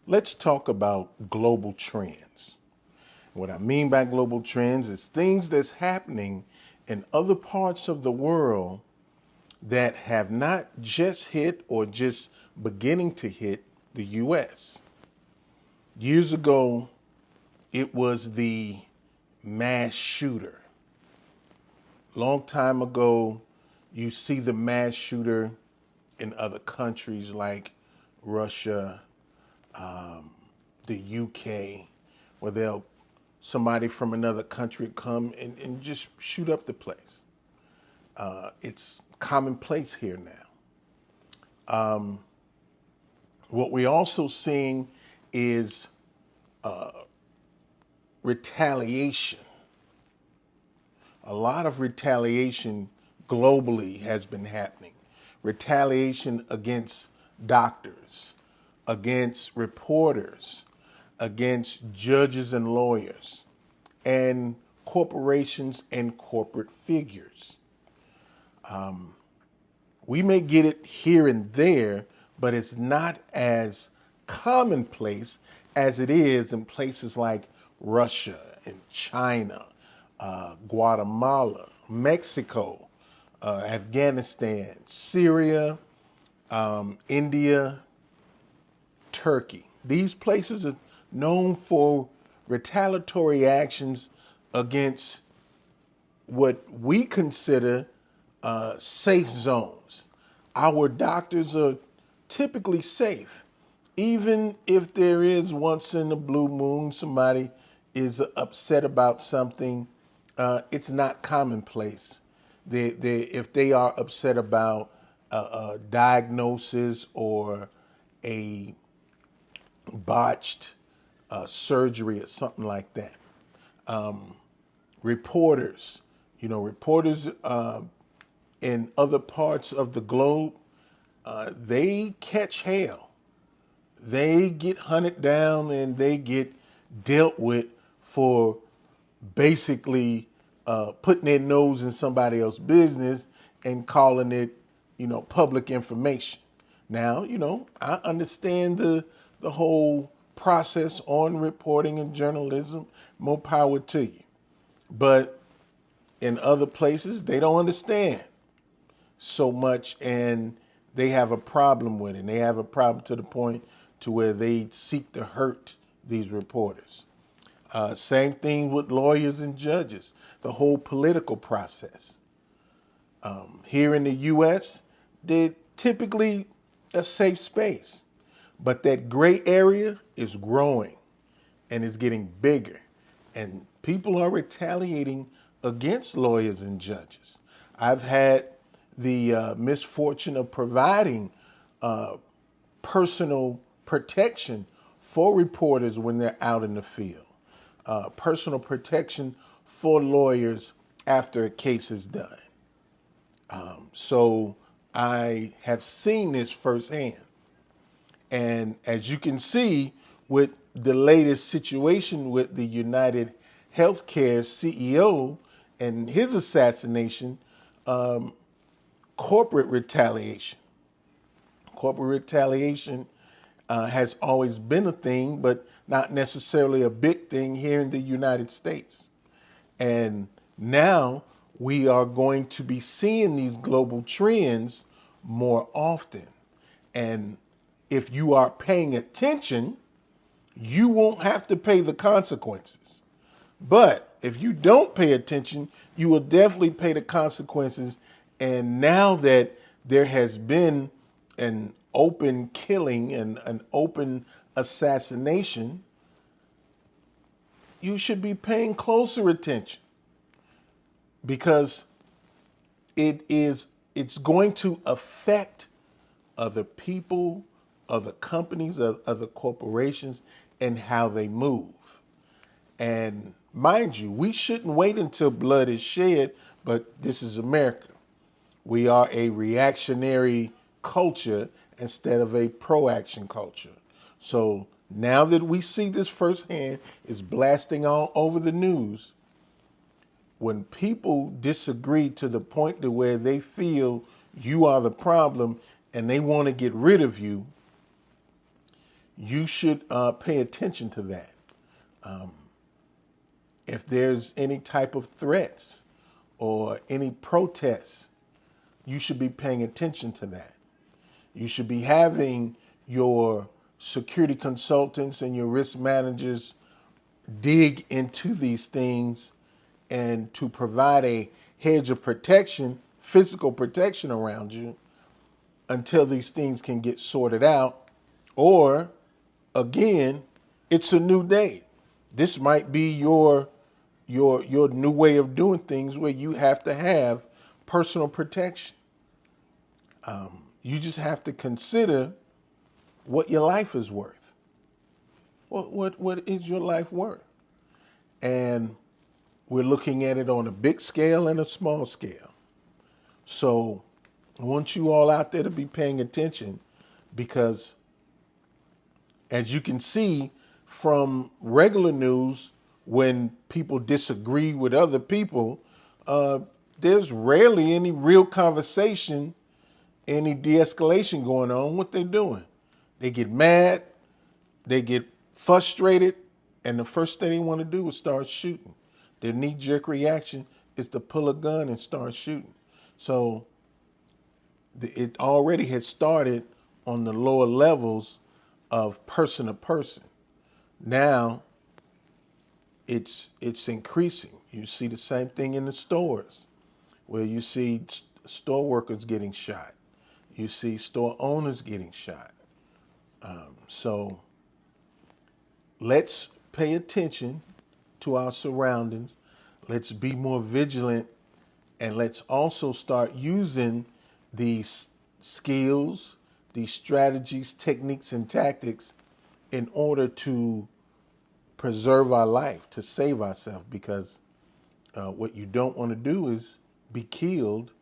Let's talk about global trends. What I mean by global trends is things that's happening in other parts of the world that have not just hit or just beginning to hit the US. Years ago, it was the mass shooter. Long time ago, you see the mass shooter in other countries like Russia, the UK, where somebody from another country come and just shoot up the place. It's commonplace here now. What we're also seeing is retaliation. A lot of retaliation globally has been happening. Retaliation against doctors, against reporters, against judges and lawyers, and corporations and corporate figures. We may get it here and there, but it's not as commonplace as it is in places like Russia and China, Guatemala, Mexico, Afghanistan, Syria, India, Turkey. These places are known for retaliatory actions against what we consider safe zones. Our doctors are typically safe. Even if there is once in a blue moon somebody is upset about something, it's not commonplace. If they are upset about a diagnosis or a botched surgery or something like that. Reporters, reporters in other parts of the globe, they catch hell. They get hunted down and they get dealt with for basically putting their nose in somebody else's business and calling it, public information. Now, I understand the whole process on reporting and journalism. More power to you. But in other places, they don't understand so much, and they have a problem with it. And they have a problem to the point to where they seek to hurt these reporters. Same thing with lawyers and judges, the whole political process. Here in the U.S., they're typically a safe space, but that gray area is growing and it's getting bigger, and people are retaliating against lawyers and judges. I've had the misfortune of providing personal protection for reporters when they're out in the field, personal protection for lawyers after a case is done. So I have seen this firsthand. And as you can see with the latest situation with the United Healthcare CEO and his assassination, corporate retaliation. Corporate retaliation has always been a thing, but not necessarily a big thing here in the United States. And now we are going to be seeing these global trends more often. And if you are paying attention, you won't have to pay the consequences. But if you don't pay attention, you will definitely pay the consequences. And now that there has been an open killing and an open assassination, you should be paying closer attention, because it's going to affect other people, other companies, other corporations, and how they move. And mind you, we shouldn't wait until blood is shed, but this is America. We are a reactionary culture instead of a pro-action culture. So now that we see this firsthand, it's blasting all over the news. When people disagree to the point to where they feel you are the problem and they want to get rid of you, you should pay attention to that. If there's any type of threats or any protests, you should be paying attention to that. You should be having your security consultants and your risk managers dig into these things and to provide a hedge of protection, physical protection around you until these things can get sorted out. Or again, it's a new day. This might be your new way of doing things where you have to have personal protection. You just have to consider what your life is worth. What is your life worth? And we're looking at it on a big scale and a small scale. So I want you all out there to be paying attention, because as you can see from regular news, when people disagree with other people, there's rarely any real conversation, any de-escalation going on. What they're doing, they get mad, they get frustrated, and the first thing they want to do is start shooting. Their knee-jerk reaction is to pull a gun and start shooting. So it already had started on the lower levels of person to person. Now it's increasing. You see the same thing in the stores, where you see store workers getting shot. You see store owners getting shot. So let's pay attention to our surroundings. Let's be more vigilant, and let's also start using these skills, these strategies, techniques, and tactics in order to preserve our life, to save ourselves, because what you don't want to do is be killed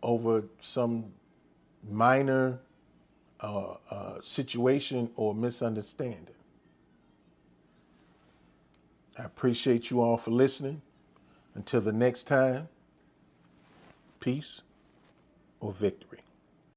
over some minor situation or misunderstanding. I appreciate you all for listening. Until the next time, peace or victory.